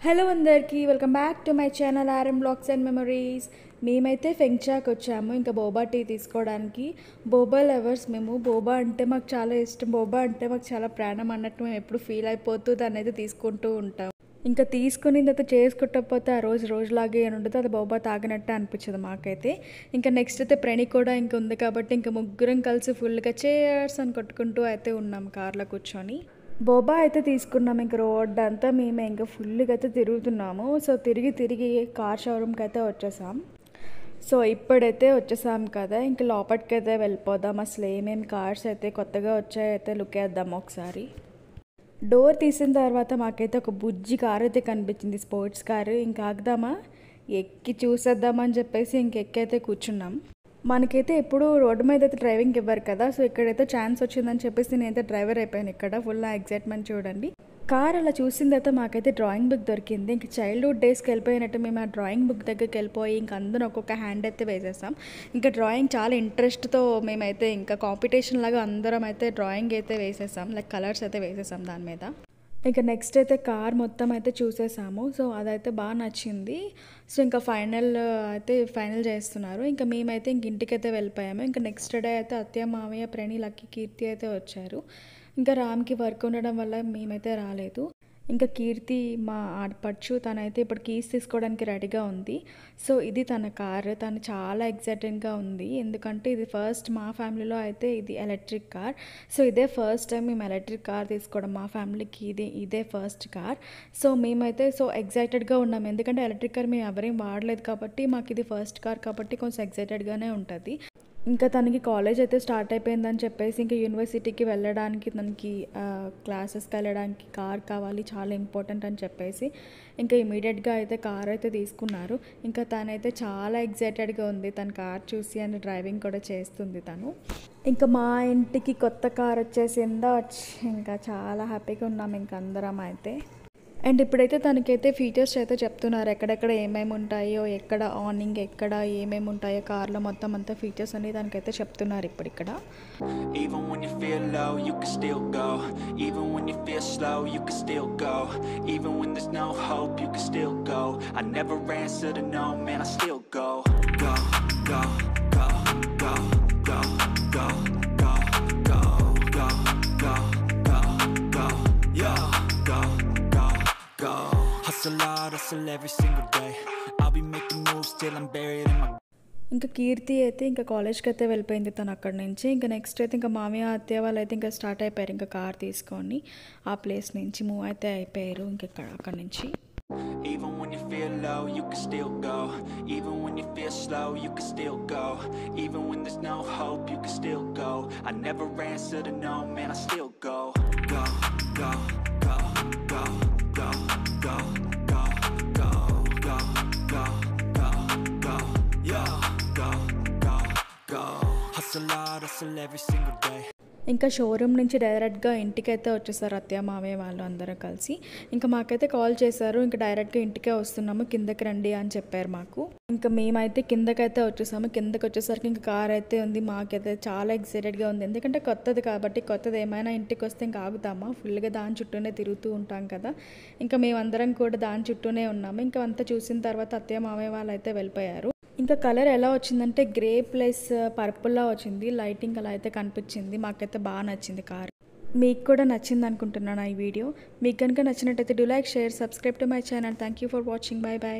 Hello అందరికీ welcome back to my channel RM blogs and memories. మేమైతే ఫెంగ్చాక్ వచ్చాము ఇంకా బోబా టీ తీసుకోవడానికి. బోబా లవర్స్ మేము. బోబా అంటే మాకు చాలా ఇష్టం. బోబా అంటే మాకు చాలా ప్రాణం అన్నట్టు మేము ఎప్పుడు ఫీల్ అయిపోతూ దాన్ని అయితే తీసుకుంటూ ఉంటాం. ఇంకా తీసుకుని తర్వాత చేసుకుంటపోతే ఆ రోజులాగే అని ఉంటుంది. అది బోబా తాగినట్టే అనిపించదు మాకైతే. ఇంకా నెక్స్ట్ అయితే ప్రణి కూడా ఇంకా ఉంది కాబట్టి ఇంకా ముగ్గురం కలిసి ఫుల్గా చేర్స్ అని కొట్టుకుంటూ అయితే ఉన్నాం కార్లో కూర్చొని. బోబా అయితే తీసుకున్నాం. ఇంక రోడ్ అంతా మేమే ఇంకా ఫుల్గా అయితే తిరుగుతున్నాము. సో తిరిగి కార్ షోరూమ్కి అయితే వచ్చేసాం. సో ఇప్పుడైతే వచ్చేసాం కదా, ఇంక లోపలికి అయితే వెళ్ళిపోదాం. అసలు ఏమేమి కార్స్ అయితే కొత్తగా వచ్చాయైతే లుక్ వేద్దాం ఒకసారి. డోర్ తీసిన తర్వాత మాకైతే ఒక బుజ్జి కార్ అయితే కనిపించింది, స్పోర్ట్స్ కారు. ఇంకా ఆగుదామా, ఎక్కి చూసేద్దామని చెప్పేసి ఇంకెక్కైతే కూర్చున్నాం. మనకైతే ఎప్పుడు రోడ్డు మీద అయితే డ్రైవింగ్ ఇవ్వరు కదా, సో ఇక్కడైతే ఛాన్స్ వచ్చిందని చెప్పేసి నేనైతే డ్రైవర్ అయిపోయాను. ఇక్కడ ఫుల్ ఎగ్జైట్మెంట్ చూడండి. కార్ అలా చూసిన తర్వాత మాకైతే డ్రాయింగ్ బుక్ దొరికింది. ఇంక చైల్డ్హుడ్ డేస్కి వెళ్ళిపోయినట్టు మేము ఆ డ్రాయింగ్ బుక్ దగ్గరికి వెళ్ళిపోయి ఇంక అందరం ఒక్కొక్క హ్యాండ్ అయితే వేసేసాం. ఇంకా డ్రాయింగ్ చాలా ఇంట్రెస్ట్తో మేమైతే ఇంకా కాంపిటీషన్ లాగా అందరం అయితే డ్రాయింగ్ అయితే వేసేసాం, లైక్ కలర్స్ అయితే వేసేసాం దాని మీద. ఇంకా నెక్స్ట్ అయితే కార్ మొత్తం అయితే చూసేసాము. సో అదైతే బాగా నచ్చింది. సో ఇంకా ఫైనల్ చేస్తున్నారు. ఇంకా మేమైతే ఇంక ఇంటికైతే వెళ్ళిపోయాము. ఇంకా నెక్స్ట్ డే అయితే అత్తయ్య, మామయ్య, ప్రణి, లక్కీ, కీర్తి అయితే వచ్చారు. ఇంకా రామ్కి వర్క్ ఉండడం వల్ల మేమైతే రాలేదు. ఇంకా కీర్తి మా ఆడపడుచు, తనైతే ఇప్పుడు కీస్ తీసుకోవడానికి రెడీగా ఉంది. సో ఇది తన కార్. తను చాలా ఎక్సైటెడ్గా ఉంది, ఎందుకంటే ఇది ఫస్ట్ మా ఫ్యామిలీలో అయితే ఇది ఎలక్ట్రిక్ కార్. సో ఇదే ఫస్ట్ టైం మేము ఎలక్ట్రిక్ కార్ తీసుకోవడం మా ఫ్యామిలీకి. ఇదే ఫస్ట్ కార్. సో మేమైతే ఎక్సైటెడ్గా ఉన్నాం, ఎందుకంటే ఎలక్ట్రిక్ కార్ మేము ఎవరేం వాడలేదు కాబట్టి మాకు ఇది ఫస్ట్ కార్ కాబట్టి కొంచెం ఎక్సైటెడ్గానే ఉంటుంది. ఇంకా తనకి కాలేజ్ అయితే స్టార్ట్ అయిపోయిందని చెప్పేసి ఇంకా యూనివర్సిటీకి వెళ్ళడానికి, తనకి క్లాసెస్కి వెళ్ళడానికి కార్ కావాలి, చాలా ఇంపార్టెంట్ అని చెప్పేసి ఇంకా ఇమీడియట్గా అయితే కార్ అయితే తీసుకున్నారు. ఇంకా తనైతే చాలా ఎక్సైటెడ్గా ఉంది, తన కార్ చూసి అండ్ డ్రైవింగ్ కూడా చేస్తుంది తను. ఇంకా మా ఇంటికి కొత్త కార్ వచ్చేసిందో ఇంకా చాలా హ్యాపీగా ఉన్నాం ఇంక అందరం అయితే. అండ్ ఇప్పుడైతే తనకైతే ఫీచర్స్ అయితే చెప్తున్నారు, ఎక్కడెక్కడ ఏమేమి ఉంటాయో, ఎక్కడ ఆర్నింగ్, ఎక్కడ ఏమేమి ఉంటాయో కార్లో మొత్తం అంతా ఫీచర్స్ అన్ని దానికైతే చెప్తున్నారు ఇప్పుడు ఇక్కడ. Even when you feel low, you can still go. Even when you feel slow, you can still go. Even when there's no hope, you can still go. I never answer to no, man, I still go. Go, go, go, go, go, go, go, go, go, go, go, go, yo, go, go, go. Hustle hard, hustle every single day. I'll be making moves till I'm buried in my. ఇంకా కీర్తి అయితే ఇంకా కాలేజ్కి అయితే వెళ్ళిపోయింది తను అక్కడి నుంచి. ఇంకా నెక్స్ట్ అయితే ఇంకా మామయ్య, అత్తయ్య వాళ్ళు అయితే ఇంకా స్టార్ట్ అయిపోయారు. ఇంకా కార్ తీసుకొని ఆ ప్లేస్ నుంచి మూవ్ అయితే అయిపోయారు ఇంకా అక్కడి నుంచి. Even when you feel low, you can still go. Even when you feel slow, you can still go. Even when there's no hope, you can still go. I never answer to no, man, I still go. Go, go, go, go, go, go, go, go, go, go, go, go, yo, go, go, go. Hustle hard, hustle every single day. ఇంకా showroom నుంచి డైరెక్ట్గా ఇంటికైతే వచ్చేసారు అత్తయ్య, మామయ్య వాళ్ళు అందరూ కలిసి. ఇంకా మాకైతే కాల్ చేశారు, ఇంకా డైరెక్ట్గా ఇంటికే వస్తున్నాము, కిందకి రండి అని చెప్పారు మాకు. ఇంకా మేమైతే కిందకైతే వచ్చేసాము. కిందకి వచ్చేసరికి ఇంకా కార్ అయితే ఉంది. మాకైతే చాలా ఎక్సైటెడ్గా ఉంది, ఎందుకంటే కొత్తది కాబట్టి. కొత్తది ఏమైనా ఇంటికి వస్తే ఇంకా ఆగుతామా, ఫుల్గా దాని చుట్టూనే తిరుగుతూ ఉంటాం కదా. ఇంకా మేమందరం కూడా దాని చుట్టూనే ఉన్నాము. ఇంకా అంతా చూసిన తర్వాత అత్తయ్య, మామయ్య వాళ్ళు అయితే వెళ్ళిపోయారు. ఇంకా కలర్ ఎలా వచ్చిందంటే గ్రే ప్లస్ పర్పుల్లా వచ్చింది, లైటింగ్ అలా అయితే కనిపించింది. మాకైతే బాగా నచ్చింది కార్. మీకు కూడా నచ్చింది అనుకుంటున్నాను ఈ వీడియో. మీకు కనుక నచ్చినట్టయితే do like, share, subscribe to my channel. Thank you for watching. Bye bye.